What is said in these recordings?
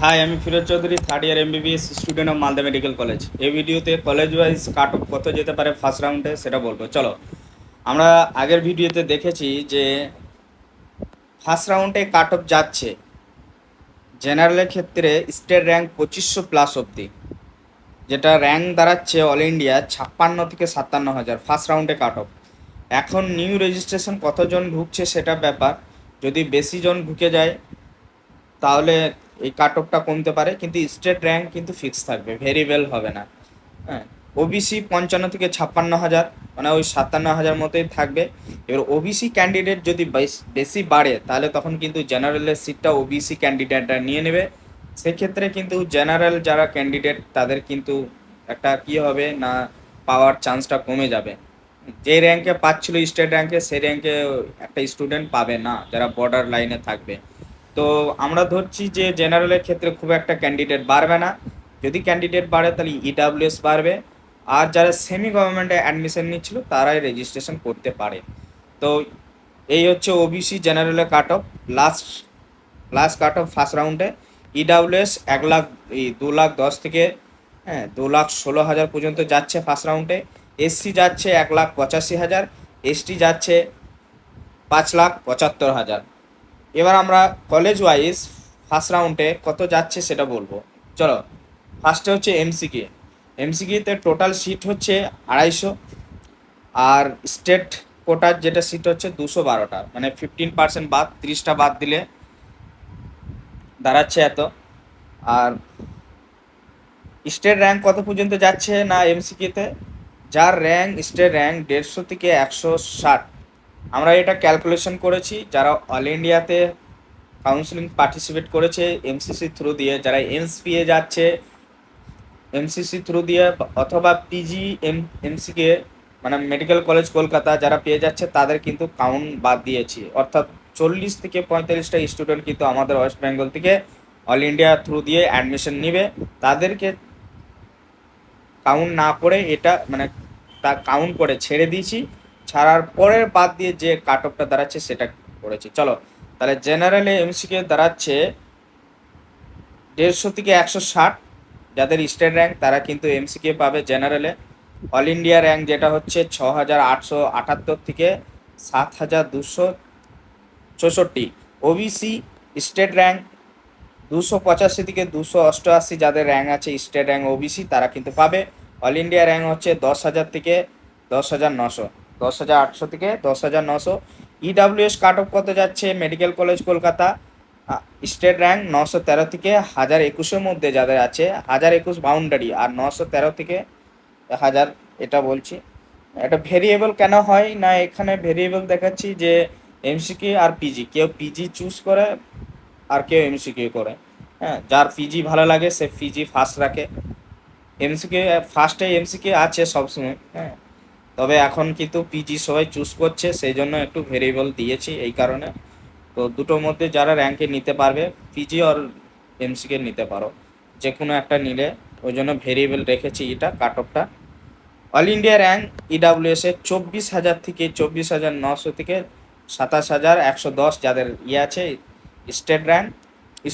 High, আমি Firoz Chowdhury, third year MBBS student of Malda medical college. এই ভিডিওতে কলেজ ওয়াইজ কাট অফ কত যেতে পারে ফার্স্ট রাউন্ডে সেটা বলবো। চলো, আমরা আগের ভিডিওতে দেখেছি যে ফার্স্ট রাউন্ডে কাট অফ যাচ্ছে জেনারেলের ক্ষেত্রে স্টেট র্যাঙ্ক 2500+ অবধি, যেটা র্যাঙ্ক দাঁড়াচ্ছে অল ইন্ডিয়া 56 থেকে 57 হাজার ফার্স্ট রাউন্ডে কাট অফ। এখন নিউ রেজিস্ট্রেশন কতজন ঢুকছে সেটা ব্যাপার, যদি বেশি জন ঢুকে যায় তাহলে এই কাট অফটা কমতে পারে, কিন্তু স্টেট র্যাঙ্ক কিন্তু ফিক্স থাকবে, ভেরিয়েবল হবে না। হ্যাঁ, ওবিসি 55 থেকে 56 হাজার, মানে ওই 57 হাজার মতোই থাকবে। এবার ওবিসি ক্যান্ডিডেট যদি বেশি বাড়ে তাহলে তখন কিন্তু জেনারেলের সিটটা ওবিসি ক্যান্ডিডেটরা নিয়ে নেবে। সেক্ষেত্রে কিন্তু জেনারেল যারা ক্যান্ডিডেট তাদের কিন্তু একটা কি হবে না, পাওয়ার চান্সটা কমে যাবে। যে র্যাঙ্কে পাচ্ছিল স্টেট র্যাঙ্কে, সেই র্যাঙ্কে একটা স্টুডেন্ট পাবে না যারা বর্ডার লাইনে থাকবে। তো আমরা ধরছি যে জেনারেলের ক্ষেত্রে খুব একটা ক্যান্ডিডেট বাড়বে না। যদি ক্যান্ডিডেট বাড়ে তাহলে ইডাব্লিউএস বাড়বে, আর যারা সেমি গভর্নমেন্টে অ্যাডমিশন নিচ্ছিল তারাই রেজিস্ট্রেশন করতে পারে। তো এই হচ্ছে ওবিসি জেনারেলের cut off. Last last cut off first রাউন্ডে ইডাব্লিউএস 1 লাখ, এই 2 লাখ 10 থেকে 2 লাখ 16 হাজার পর্যন্ত যাচ্ছে ফার্স্ট রাউন্ডে। এসসি যাচ্ছে 1 লাখ 85 হাজার, এসটি যাচ্ছে 5 লাখ 75 হাজার। এবার আমরা কলেজ ওয়াইজ ফার্স্ট রাউন্ডে কত যাচ্ছে সেটা বলবো। চলো, ফার্স্টে হচ্ছে এমসিকে। এমসিকিতে টোটাল সিট হচ্ছে 250, আর স্টেট কোটার যেটা সিট হচ্ছে 212টা, মানে 15% বাদ, 30টা বাদ দিলে দাঁড়াচ্ছে এত। আর স্টেট র্যাঙ্ক কত পর্যন্ত যাচ্ছে না এমসিকিতে, যার র্যাঙ্ক স্টেট র্যাঙ্ক 150 থেকে 160। আমরা এটা ক্যালকুলেশন করেছি, যারা অল ইন্ডিয়াতে কাউন্সিলিং পার্টিসিপেট করেছে এমসিসি থ্রু দিয়ে, যারা এমসপিএ যাচ্ছে এমসিসি থ্রু দিয়ে, অথবা পিজি এমসিকে মানে মেডিকেল কলেজ কলকাতা যারা পেয়ে যাচ্ছে, তাদের কিন্তু কাউন্ট বাদ দিয়েছি। অর্থাৎ 40 থেকে 45টা স্টুডেন্ট কিন্তু আমাদের ওয়েস্ট বেঙ্গল থেকে অল ইন্ডিয়া থ্রু দিয়ে অ্যাডমিশন নিবে, তাদেরকে কাউন্ট না করে এটা মানে তা কাউন্ট করে ছেড়ে দিয়েছি। ছাড়ার পরের বাদ দিয়ে যে কাট অফটা দাঁড়াচ্ছে সেটা করেছি। চলো, তাহলে জেনারেলে এমসিকে দাঁড়াচ্ছে 150 থেকে 160। যাদের স্টেট র্যাঙ্ক তারা কিন্তু এমসিকে পাবে জেনারেলে। অল ইন্ডিয়া র্যাঙ্ক যেটা হচ্ছে 6878 থেকে 7264। ওবিসি স্টেট র্যাঙ্ক 285 থেকে 288, যাদের র্যাঙ্ক আছে স্টেট র্যাঙ্ক ওবিসি তারা কিন্তু পাবে। অল ইন্ডিয়া র্যাঙ্ক হচ্ছে 10,000 থেকে 10,900, 10,800 থেকে 10,900। ইডাব্লিউএস কাট অফ কত যাচ্ছে medical college Kolkata, state rank 913 থেকে 1021-এর মধ্যে যাদের আছে, 1021 বাউন্ডারি, আর 913 থেকে 1000 এটা বলছি। এটা ভেরিয়েবল কেন হয় না, এখানে ভেরিয়েবল দেখাচ্ছি যে এমসিকিউ আর পিজি, কেউ পিজি চুজ করে আর কেউ এমসিকিউ করে। হ্যাঁ, যার পিজি ভালো লাগে সে পিজি ফার্স্ট রাখে। এমসিকিউ ফার্স্টে এমসিকিউ আছে সবসময়, হ্যাঁ, তবে এখন কিন্তু পিজি সবাই চুজ করছে, সেই জন্য একটু ভেরিয়েবল দিয়েছি এই কারণে। তো দুটোর মধ্যে যারা র্যাঙ্কে নিতে পারবে, পিজি আর এমসিকে নিতে পারো, যে কোনো একটা নিলে, ওই জন্য ভেরিয়েবল রেখেছি এটা কাট অফটা। অল ইন্ডিয়া র্যাঙ্ক ইডাব্লিউএসে 24,000 থেকে 24,900 থেকে 27,110, যাদের আছে স্টেট র্যাঙ্ক।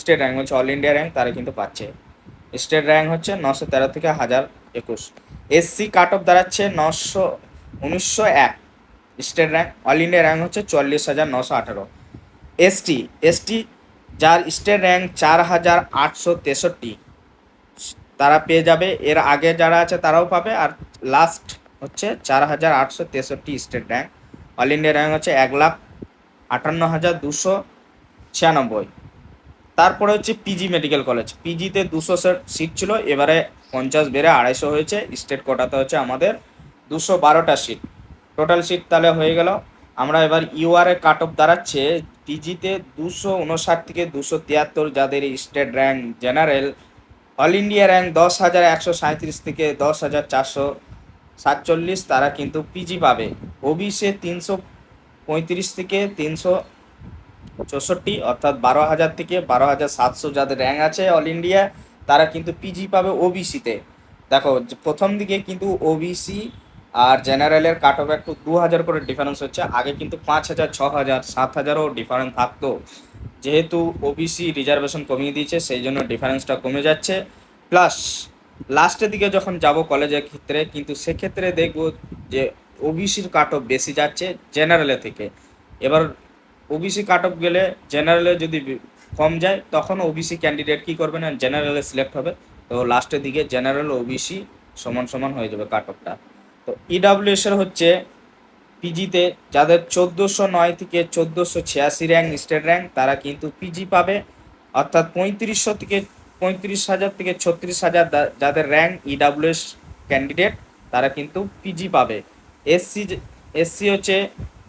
স্টেট র্যাঙ্ক হচ্ছে অল ইন্ডিয়া র্যাঙ্ক, তারা কিন্তু পাচ্ছে। স্টেট র্যাঙ্ক হচ্ছে 913 থেকে 1021। এসসি কাট অফ দাঁড়াচ্ছে 1901 state rank, all India rank হচ্ছে 44,918। এসটি এসটি যার স্টেট র্যাঙ্ক 4,863, তারা পেয়ে যাবে। এর আগে যারা আছে তারাও পাবে, আর লাস্ট হচ্ছে 4,863 state rank. All India rank হচ্ছে 1,58,296। তারপরে হচ্ছে পিজি মেডিকেল কলেজ। পিজিতে 200 সিট ছিল, এবারে 50 বেড়ে 250 হয়েছে। স্টেট কোটাতে হচ্ছে আমাদের 212টা সিট, টোটাল সিট তাহলে হয়ে গেল। আমরা এবার ইউআরএ কাট অফ দাঁড়াচ্ছে পিজিতে 259 থেকে 273, যাদের state rank general. All India rank 10,137 থেকে 10,447, তারা কিন্তু পিজি পাবে। ওবিসি 335 থেকে 364, অর্থাৎ 12,000 থেকে 12,700, যাদের র্যাঙ্ক আছে অল ইন্ডিয়া তারা কিন্তু পিজি পাবে ওবিসিতে। দেখো, প্রথম দিকে কিন্তু ওবিসি আর জেনারেলের কাট অফ একটু 2,000 করে ডিফারেন্স হচ্ছে। আগে কিন্তু 5,000, 6,000, 7,000ও ডিফারেন্স থাকতো। যেহেতু ওবিসি রিজার্ভেশন কমিয়ে দিয়েছে সেই জন্য ডিফারেন্সটা কমে যাচ্ছে। প্লাস লাস্টের দিকে যখন যাব কলেজের ক্ষেত্রে, কিন্তু সেক্ষেত্রে দেখব যে ওবিসির কাট অফ বেশি যাচ্ছে জেনারেলের থেকে। এবার ওবিসি কাট অফ গেলে জেনারেলে যদি কম যায়, তখন ওবিসি ক্যান্ডিডেট কী করবে না, জেনারেলে সিলেক্ট হবে। তো লাস্টের দিকে জেনারেল ওবিসি সমান সমান হয়ে যাবে কাট অফটা। তো ইডাব্লিউএস এর হচ্ছে পিজিতে যাদের 1409 থেকে 1486 র্যাঙ্ক স্টেট র্যাঙ্ক, তারা কিন্তু পিজি পাবে। অর্থাৎ 3500 থেকে 35,000 থেকে 36,000 যাদের র্যাঙ্ক ইডাব্লিউএস ক্যান্ডিডেট, তারা কিন্তু পিজি পাবে। এসসি এসসি হচ্ছে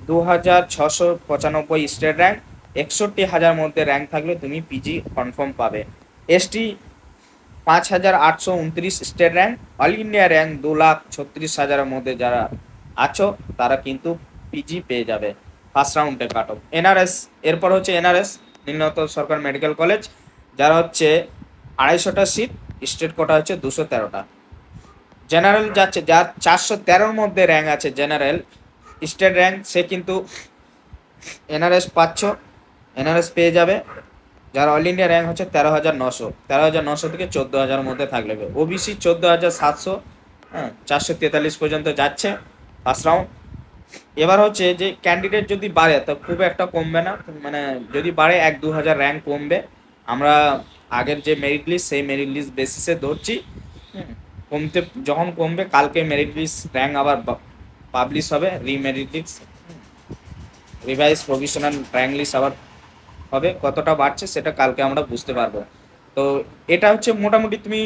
2695 স্টেট র্যাঙ্ক, 61,000 মধ্যে র্যাঙ্ক থাকলে তুমি পিজি কনফার্ম পাবে। ST 5,829 state rank, all India rank 2,36,000 মধ্যে যারা আছো তারা কিন্তু পিজি পেয়ে যাবে ফার্স্ট রাউন্ডে কাট অফ। এনআরএস, এরপর হচ্ছে এনআরএস নিম্নত সরকার মেডিকেল কলেজ, যারা হচ্ছে 250টা সিট, স্টেট কোটা হচ্ছে 213টা। জেনারেল যাচ্ছে যার 413-র মধ্যে র্যাঙ্ক আছে জেনারেল স্টেট র্যাঙ্ক, সে কিন্তু এনআরএস এনআরএস পেয়ে যাবে। যার অল ইন্ডিয়া র্যাঙ্ক হচ্ছে 13,900 থেকে 14,000 মধ্যে থাকলে। ওবিসি 14,700, হ্যাঁ 443 পর্যন্ত যাচ্ছে ফার্স্ট রাউন্ড। এবার হচ্ছে যে ক্যান্ডিডেট যদি বাড়ে তো খুব একটা কমবে না, মানে যদি বাড়ে 1-2 হাজার র্যাঙ্ক কমবে। আমরা আগের যে মেরিট লিস্ট সেই মেরিট লিস্ট বেসিসে ধরছি। কমতে যখন কমবে, কালকে মেরিট লিস্ট র্যাঙ্ক আবার পাবলিশ হবে, remerit list, revise provisional rank list আবার হবে। কতটা বাড়ছে সেটা কালকে আমরা বুঝতে পারবো। তো এটা হচ্ছে মোটামুটি তুমি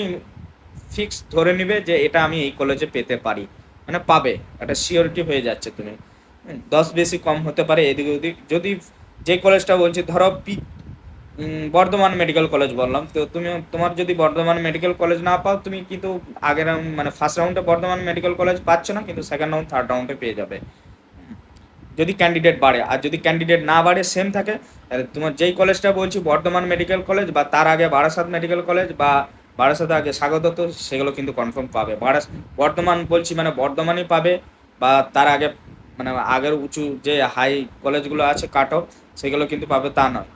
ফিক্স ধরে নিবে যে এটা আমি এই কলেজে পেতে পারি, মানে পাবে, একটা সিওরিটি হয়ে যাচ্ছে তুমি। 10 বেশি কম হতে পারে এদিকে ওদিক। যদি যে কলেজটা বলছি ধরো বর্ধমান মেডিকেল কলেজ বললাম, তো তুমি তোমার যদি বর্ধমান মেডিকেল কলেজ না পাও, তুমি কিন্তু আগের মানে ফার্স্ট রাউন্ডে বর্ধমান মেডিকেল কলেজ পাচ্ছ না, কিন্তু সেকেন্ড রাউন্ড থার্ড রাউন্ডে পেয়ে যাবে যদি ক্যান্ডিডেট বাড়ে। আর যদি ক্যান্ডিডেট না বাড়ে, সেম থাকে, তাহলে তোমার যেই কলেজটা বলছি বর্ধমান মেডিকেল কলেজ, বা তার আগে বারাসাত মেডিকেল কলেজ, বা বারাসাতে আগে স্বাগত, সেগুলো কিন্তু কনফার্ম পাবে। বর্ধমান বলছি মানে বর্ধমানই পাবে, বা তার আগে মানে আগের উঁচু যে হাই কলেজগুলো আছে কাট অফ, সেগুলো কিন্তু পাবে তা নয়।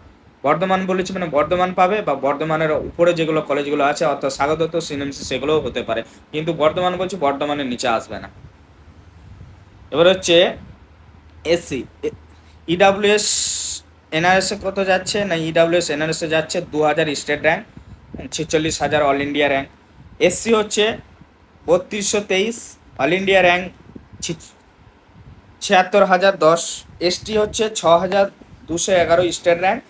বর্ধমান বলেছি মানে বর্ধমান পাবে, বা বর্ধমানের উপরে যেগুলো কলেজগুলো আছে অর্থাৎ স্বাগত, সিএমসি, সেগুলোও হতে পারে, কিন্তু বর্ধমান বলছি বর্ধমানের নিচে আসবে না। এবার হচ্ছে এসসি, ইডাব্লিউএস এনআরএসে কত যাচ্ছে না, ইডাব্লিউএস এনআরএসে যাচ্ছে 2,000 state rank, 46,000 all India rank. SC হচ্ছে 3223, অল ইন্ডিয়া র্যাঙ্ক 76,010। এসটি হচ্ছে 6,211 state rank,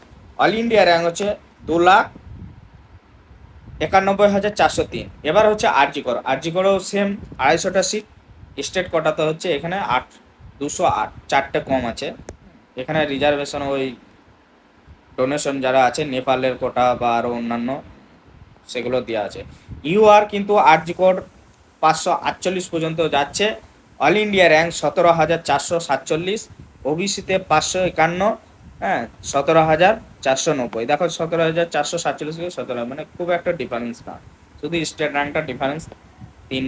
all India rank হচ্ছে 2,91,403। এবার হচ্ছে আরজিকরও সেম 250টা সিট, স্টেট কোটাতে হচ্ছে এখানে 208, 4টে কম আছে। এখানে রিজার্ভেশন ওই ডোনেশন যারা আছে নেপালের কোটা বা আরও অন্যান্য, সেগুলো দেওয়া আছে। ইউআর কিন্তু আরজিকর 548 পর্যন্ত যাচ্ছে, অল ইন্ডিয়া র্যাঙ্ক 17,447, ওবিসিতে 551, হ্যাঁ 17,490। দেখো 17,447 থেকে 17, মানে খুব একটা ডিফারেন্স না, শুধু স্টেট র্যাঙ্কটা ডিফারেন্স 3।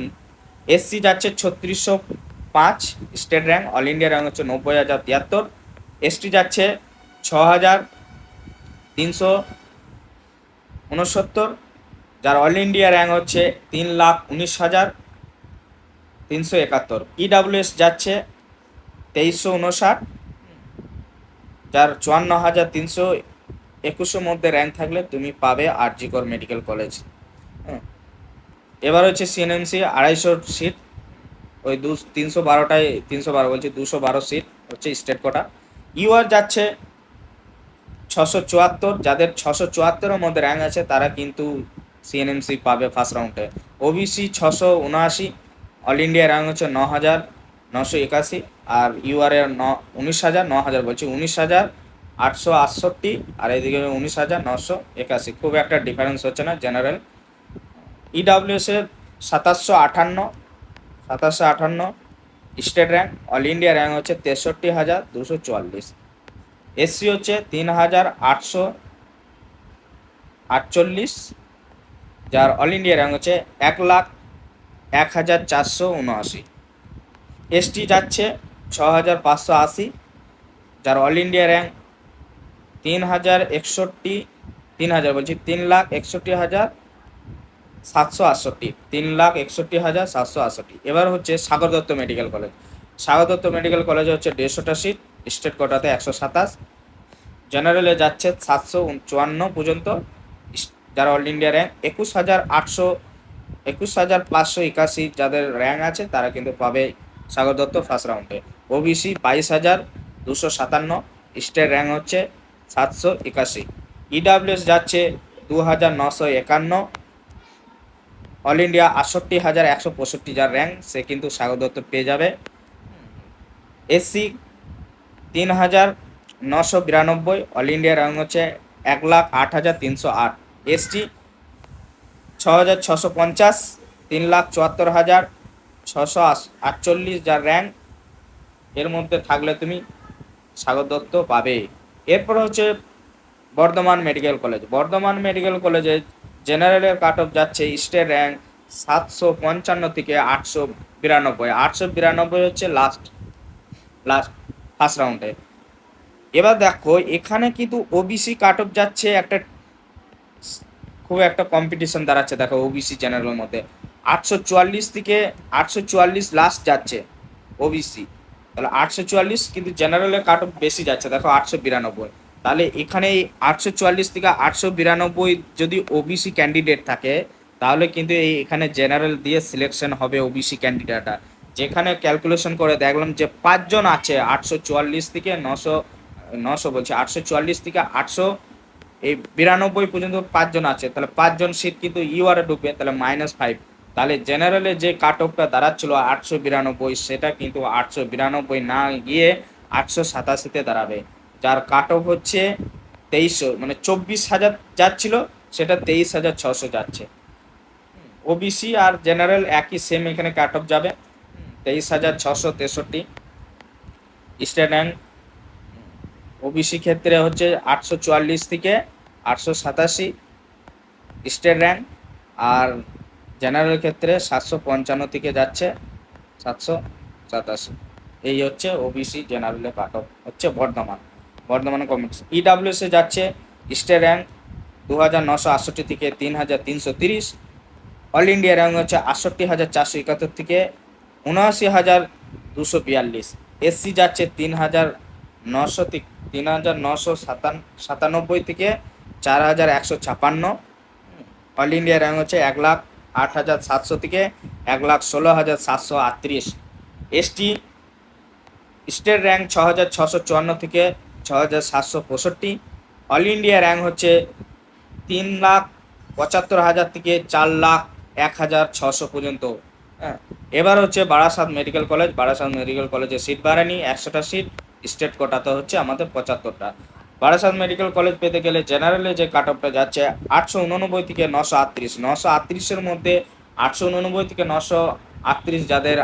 এসসি যাচ্ছে 3605 state rank, all India rank হচ্ছে 90,073। এসটি যাচ্ছে 6,369, যার অল ইন্ডিয়া র্যাঙ্ক হচ্ছে 3,19,371। ইডাব্লিউএস যাচ্ছে 2359, যার 54,321 মধ্যে র্যাঙ্ক থাকলে তুমি পাবে আরজিকর মেডিকেল কলেজ। এবার হচ্ছে সিএনএমসি 250 সিট, ওই 312টায় 312 বলছি 212 সিট হচ্ছে স্টেট কোটা। ইউআর যাচ্ছে 674, যাদের 674-এর মধ্যে র্যাঙ্ক আছে তারা কিন্তু সিএনএমসি পাবে ফার্স্ট রাউন্ডে। ওবিসি 679, অল ইন্ডিয়া র্যাঙ্ক হচ্ছে 9,981, আর ইউআর এর 19,000 বলছি 19,868, আর এদিকে 19,981। খুব একটা ডিফারেন্স হচ্ছে না জেনারেল। ইডাব্লিউএস এর 758 state rank, all India rank হচ্ছে 63,244। এসসি হচ্ছে 3,848, যার অল ইন্ডিয়া র্যাঙ্ক হচ্ছে 1,01,479। এসটি যাচ্ছে 6,580, যার অল ইন্ডিয়া র্যাঙ্ক 3,061 3,000 বলছি 3,61,768 3,61,768। এবার হচ্ছে Sagar Dutta medical college. Sagar Dutta medical কলেজে হচ্ছে 150টা সিট, স্টেট কোটাতে 127, জেনারেলে যাচ্ছে 754 পর্যন্ত, যারা অল ইন্ডিয়া র্যাঙ্ক 21,581 যাদের র্যাঙ্ক আছে তারা কিন্তু পাবে সাগর দত্ত ফার্স্ট রাউন্ডে। ওবিসি 22,257, স্টেট র্যাঙ্ক হচ্ছে 781। ইডাব্লিউএস যাচ্ছে 2,951, অল ইন্ডিয়া 68,165 যার র্যাঙ্ক সে কিন্তু সাগর দত্ত পেয়ে যাবে। এসসি 3,992, অল ইন্ডিয়া র্যাঙ্ক হচ্ছে 1,08,308। এসটি 6,650, 3,74,648 যার র্যাঙ্ক, এর মধ্যে থাকলে তুমি সাগর দত্ত পাবে। এরপর হচ্ছে Bardhaman medical college. Bardhaman medical কলেজে জেনারেলের কাট অফ যাচ্ছে স্টেট র্যাঙ্ক 755 থেকে 892। 892 হচ্ছে লাস্ট ফার্স্ট রাউন্ডে। এবার দেখো এখানে কিন্তু ওবিসি কাট অফ যাচ্ছে একটা খুব একটা কম্পিটিশন দাঁড়াচ্ছে। দেখো ওবিসি জেনারেলের মধ্যে 844 থেকে 844 লাস্ট যাচ্ছে ওবিসি, তাহলে 844, কিন্তু জেনারেলের কাট অফ বেশি যাচ্ছে দেখো 892। তাহলে এখানে 844 থেকে 892 যদি ওবিসি ক্যান্ডিডেট থাকে তাহলে কিন্তু এখানে জেনারেল দিয়ে সিলেকশন হবে ওবিসি ক্যান্ডিডেটটা। যেখানে ক্যালকুলেশন করে দেখলাম যে 5 জন আছে 844 থেকে 900 বলছি 844 থেকে 892 পর্যন্ত 5 জন আছে, তাহলে 5 জন সিট কিন্তু ইউআরে ঢুকবে, তাহলে -5। তাহলে জেনারেলে যে কাট অফটা দাঁড়াচ্ছিল 892 সেটা কিন্তু 892 না গিয়ে 887-তে দাঁড়াবে, যার কাট অফ হচ্ছে 2300, মানে 24,000 যাচ্ছিল সেটা 23,600 যাচ্ছে। ওবিসি আর জেনারেল একই সেম এখানে কাট অফ যাবে 23,663। স্টেট র্যাঙ্ক ওবিসি ক্ষেত্রে হচ্ছে 844 থেকে 887 স্টেট র্যাঙ্ক, আর জেনারেল ক্ষেত্রে 755 থেকে যাচ্ছে 787। এই হচ্ছে ওবিসি জেনারেলের কাট অফ হচ্ছে বর্ধমানে কম্পিটিশন। ইডাব্লিউএসে যাচ্ছে স্টেট র্যাঙ্ক 2,968 থেকে 3,330, অল ইন্ডিয়া র্যাঙ্ক হচ্ছে 68,471 থেকে 79,242। এসসি যাচ্ছে 3,997 থেকে 4,156, অল ইন্ডিয়া র্যাঙ্ক হচ্ছে 1,08,700 থেকে 1,16,738। এসটি স্টেট র্যাঙ্ক 6,654 থেকে 6,765, অল ইন্ডিয়া র্যাঙ্ক হচ্ছে 3,75,000 থেকে 4,01,600 পর্যন্ত। হ্যাঁ, এবার হচ্ছে Barasat medical college. Barasat medical কলেজে সিট বাড়ানি 100টা সিট, স্টেট কোটাতে হচ্ছে আমাদের 75টা। বারাসাত মেডিকেল কলেজ পেতে গেলে জেনারেলে যে কাট অফটা যাচ্ছে 889 থেকে 938। 938-এর মধ্যে 889 থেকে 938 যাদের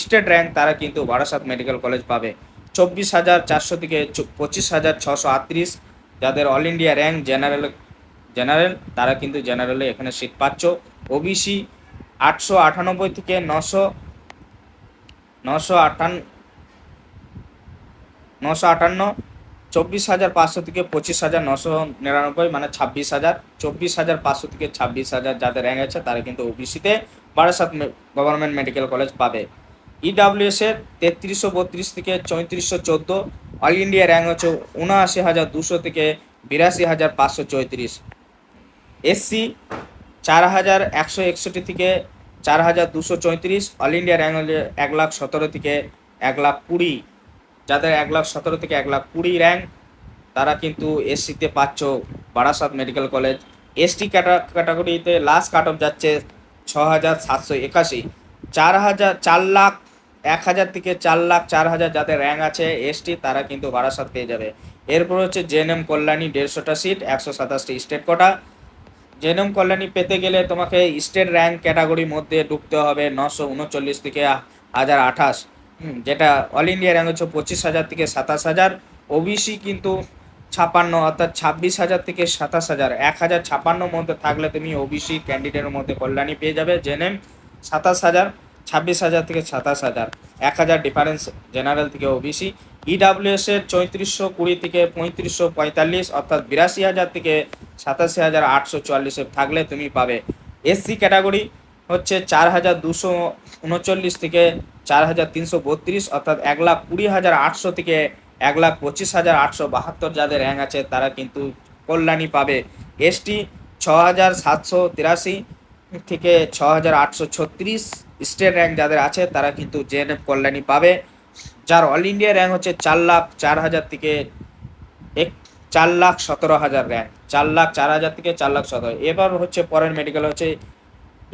স্টেট র্যাঙ্ক তারা কিন্তু বারাসাত মেডিকেল কলেজ পাবে। 24,400 থেকে 25,638 যাদের অল ইন্ডিয়া র্যাঙ্ক জেনারেল তারা কিন্তু জেনারেলে এখানে সিট পাচ্ছ। ওবিসি 898 থেকে 958, 24,500 থেকে 25,999, মানে 26,000। 24,500 থেকে 26,000 যাদের র্যাঙ্ক আছে তারা কিন্তু ওবিসিতে বারাসাত গভর্নমেন্ট মেডিকেল কলেজ পাবে। ইডাব্লিউএস এর 3332 থেকে 3414, অল ইন্ডিয়া র্যাঙ্ক হচ্ছে 79,200 থেকে 82,534। এসসি 4,161 থেকে 4,234, অল ইন্ডিয়া র্যাঙ্ক হলে 1,17,000 থেকে 1,20,000, যাদের 1,17,000 থেকে 1,20,000 র্যাঙ্ক তারা কিন্তু এসসিতে পাচ্ছ বারাসাত মেডিকেল কলেজ। এসটি ক্যাটাগরিতে লাস্ট কাট অফ যাচ্ছে 6,781। 4,01,000 থেকে 4,04,000 যাদের র্যাঙ্ক আছে এসটি তারা কিন্তু বারাসাত পেয়ে যাবে। এরপর হচ্ছে জেএনএম কল্যাণী 150টা সিট, 127টি স্টেট কোটা। জেএনএম কল্যাণী পেতে গেলে তোমাকে স্টেট র্যাঙ্ক ক্যাটাগরির মধ্যে ঢুকতে হবে 939 থেকে 1,028, যেটা অল ইন্ডিয়া র্যাঙ্ক হচ্ছে 25,000 থেকে 27,000। ওবিসি কিন্তু 56, অর্থাৎ 26,000 থেকে 27,000, 1,056 মধ্যে থাকলে তুমি ওবিসি ক্যান্ডিডেটের মধ্যে কল্যাণী পেয়ে যাবে। জেএনএম 27,000, 26,000 থেকে 27,000, 1,000 ডিফারেন্স জেনারেল থেকে ওবিসি। ইডাব্লিউএস এর 3420 থেকে 3545 অর্থাৎ 82,000 থেকে 87,844 থাকলে তুমি পাবে। এসসি ক্যাটাগরি হচ্ছে 4,239 থেকে 4,332 অর্থাৎ 1,20,800 থেকে 1,25,872 যাদের র্যাঙ্ক আছে তারা কিন্তু কল্যাণী পাবে। এসটি 6,783 থেকে 6,836 স্টেট র্যাঙ্ক যাদের আছে তারা কিন্তু জেএনএফ কল্যাণী পাবে। যার অল ইন্ডিয়া র্যাঙ্ক হচ্ছে 4,04,000 থেকে 4,17,000 র্যাঙ্ক, 4,04,000 থেকে 4,17,000। এবার হচ্ছে পরের মেডিকেল হচ্ছে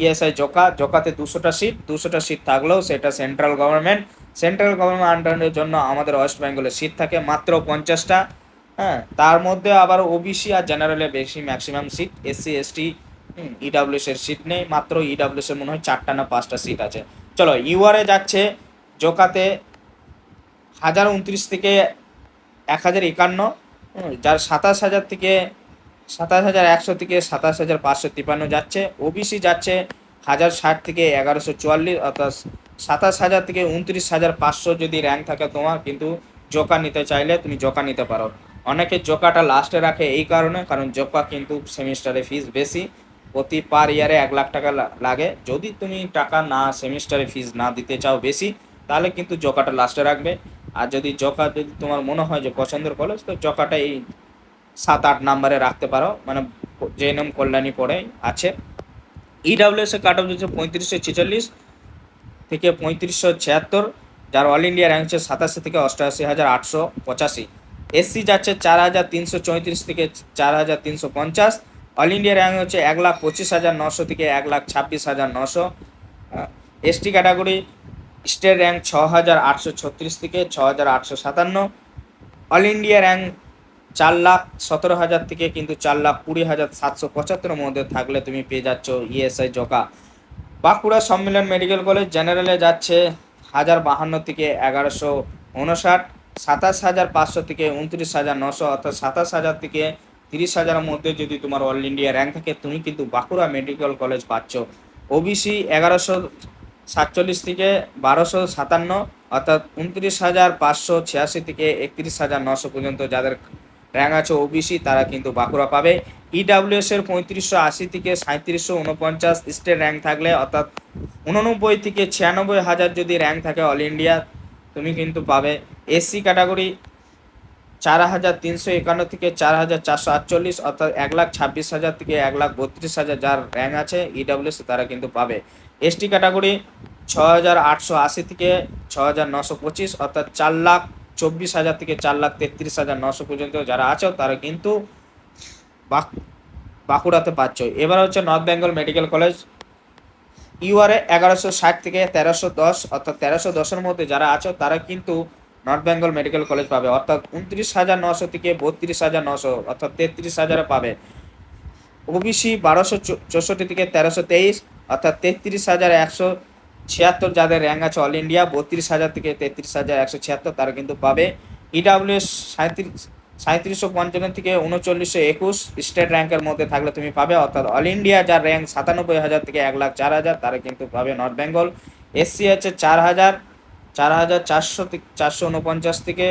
ইএসআই জোকাতে 200টা সিট থাকলেও সেটা সেন্ট্রাল গভর্নমেন্ট আন্ডারের জন্য আমাদের ওয়েস্ট বেঙ্গলে সিট থাকে মাত্র 50টা। হ্যাঁ, তার মধ্যে আবার ওবিসি আর জেনারেলে বেশি maximum seat, SC ST EWS এর সিট নেই, মাত্র ইডাব্লিউএস এর মনে হয় 4টা না 5টা সিট আছে। চলো ইউআরএ যাচ্ছে জোকাতে 1,029 থেকে 1,051, যার 27,000 থেকে 27,100 থেকে 27,553 যাচ্ছে। ওবিসি যাচ্ছে 1,060 থেকে 1,144 অর্থাৎ 27,000 থেকে 29,500 যদি র্যাঙ্ক থাকে তোমার, কিন্তু জোকা নিতে চাইলে তুমি জোকা নিতে পারো। অনেকে জোকাটা লাস্টে রাখে এই কারণে, কারণ জোকা কিন্তু সেমিস্টারে ফিস বেশি, প্রতি পার ইয়ারে 1,00,000 টাকা লাগে। যদি তুমি টাকা না সেমিস্টারে ফিস না দিতে চাও বেশি, তাহলে কিন্তু জোকাটা লাস্টে রাখবে। আর যদি জোকা যদি তোমার মনে হয় যে পছন্দের কলেজ, তো জোকাটা এই 7-8 নাম্বারে রাখতে পারো, মানে জেএনএম কল্যাণী পড়ে আছে। ইডাব্লিউএস এর কাট অফ হচ্ছে 3546 থেকে 3576, যার অল ইন্ডিয়া র্যাঙ্ক হচ্ছে 87 থেকে 88,885। এসসি যাচ্ছে 4,334 থেকে 4,350, অল ইন্ডিয়া র্যাঙ্ক হচ্ছে 1,25,900 থেকে 1,26,900। এসটি ক্যাটাগরি স্টেট র্যাঙ্ক 6,836 থেকে 6,857, অল ইন্ডিয়া র্যাঙ্ক 4,17,000 থেকে কিন্তু 4,20,775 মধ্যে থাকলে তুমি পেয়ে যাচ্ছ ইএসআই জোকা। বাঁকুড়া সম্মেলন মেডিকেল কলেজ জেনারেলে যাচ্ছে 1,052 থেকে 1,159, 27,500 থেকে 29,900 অর্থাৎ 27,000 থেকে 30,000 মধ্যে যদি তোমার অল ইন্ডিয়া র্যাঙ্ক থাকে তুমি কিন্তু বাঁকুড়া মেডিকেল কলেজ পাচ্ছ। ওবিসি 1,147 থেকে 1,257 অর্থাৎ 29,586 থেকে 31,900 পর্যন্ত যাদের র্যাঙ্ক আছে ওবিসি তারা কিন্তু বাঁকুড়া পাবে। ইডাব্লিউএস এর 3580 থেকে 3749 স্টেট র্যাঙ্ক থাকলে অর্থাৎ 89 থেকে 96,000 যদি র্যাঙ্ক থাকে অল ইন্ডিয়া তুমি কিন্তু পাবে। এসসি ক্যাটাগরি 4,351 থেকে 4,448 অর্থাৎ 1,26,000 থেকে 1,32,000 যার র্যাঙ্ক আছে ইডাব্লিউএস তারা কিন্তু পাবে। এসটি ক্যাটাগরি 6,880 থেকে 6,925 অর্থাৎ 4,24,000 থেকে 4,33,900 পর্যন্ত যারা আছে তারা কিন্তু বাঁকুড়াতে পাচ্ছ। এবার হচ্ছে নর্থ বেঙ্গল মেডিকেল কলেজ ইউআরএ 1,160 থেকে 1,310 অর্থাৎ 1,310-এর মধ্যে যারা আছে তারা কিন্তু নর্থ বেঙ্গল মেডিকেল কলেজ পাবে, অর্থাৎ 29,900 থেকে 32,900 অর্থাৎ 33,000 পাবে। ওবিসি 1,264 থেকে 1,323 অর্থাৎ 33,176 যাদের র্যাঙ্ক আছে অল ইন্ডিয়া, 32,000 থেকে 33,176 তারা কিন্তু পাবে। ইডাব্লিউএস 3755 থেকে 3921 স্টেট র্যাঙ্কের মধ্যে থাকলে তুমি পাবে, অর্থাৎ অল ইন্ডিয়া যার র্যাঙ্ক 97,000 থেকে 1,04,000 তারা কিন্তু পাবে নর্থ বেঙ্গল। এসসি আছে 4,449 থেকে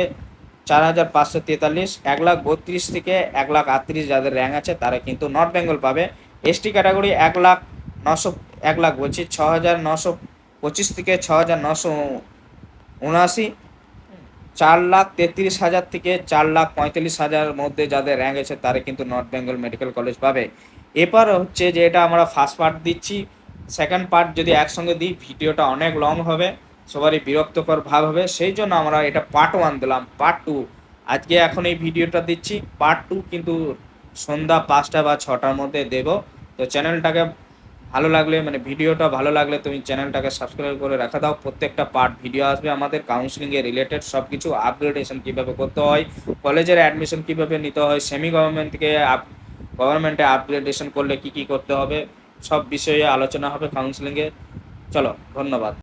4,543, 1,32,000 থেকে 1,38,000 যাদের র্যাঙ্ক আছে তারা কিন্তু নর্থ বেঙ্গল পাবে। এসটি ক্যাটাগরি 6,925 থেকে 6,979, 4,33,000 থেকে 4,45,000 মধ্যে যাদের র্যাঙ্ক আছে তারা কিন্তু নর্থ বেঙ্গল মেডিকেল কলেজ পাবে। এবার হচ্ছে যে এটা আমরা ফার্স্ট পার্ট দিচ্ছি, সেকেন্ড পার্ট যদি একসঙ্গে দিই ভিডিওটা অনেক লং হবে, সবারই বিরক্তকর ভাব হবে, সেই জন্য আমরা এটা পার্ট 1 দিলাম। পার্ট 2 আজকে এখন এই ভিডিওটা দিচ্ছি, পার্ট 2 কিন্তু সন্ধ্যা 5টা বা 6টার মধ্যে দেব। তো চ্যানেলটাকে ভালো লাগলে, মানে ভিডিওটা ভালো লাগলে তুমি চ্যানেলটাকে সাবস্ক্রাইব করে রাখা দাও। প্রত্যেকটা পার্ট ভিডিও আসবে আমাদের কাউন্সিলিংয়ে রিলেটেড সব কিছু, আপগ্রেডেশন কীভাবে করতে হয়, কলেজের অ্যাডমিশন কীভাবে নিতে হয়, সেমি গভর্নমেন্ট থেকে গভর্নমেন্টে আপগ্রেডেশন করলে কী কী করতে হবে, সব বিষয়ে আলোচনা হবে কাউন্সিলিংয়ে। চলো, ধন্যবাদ।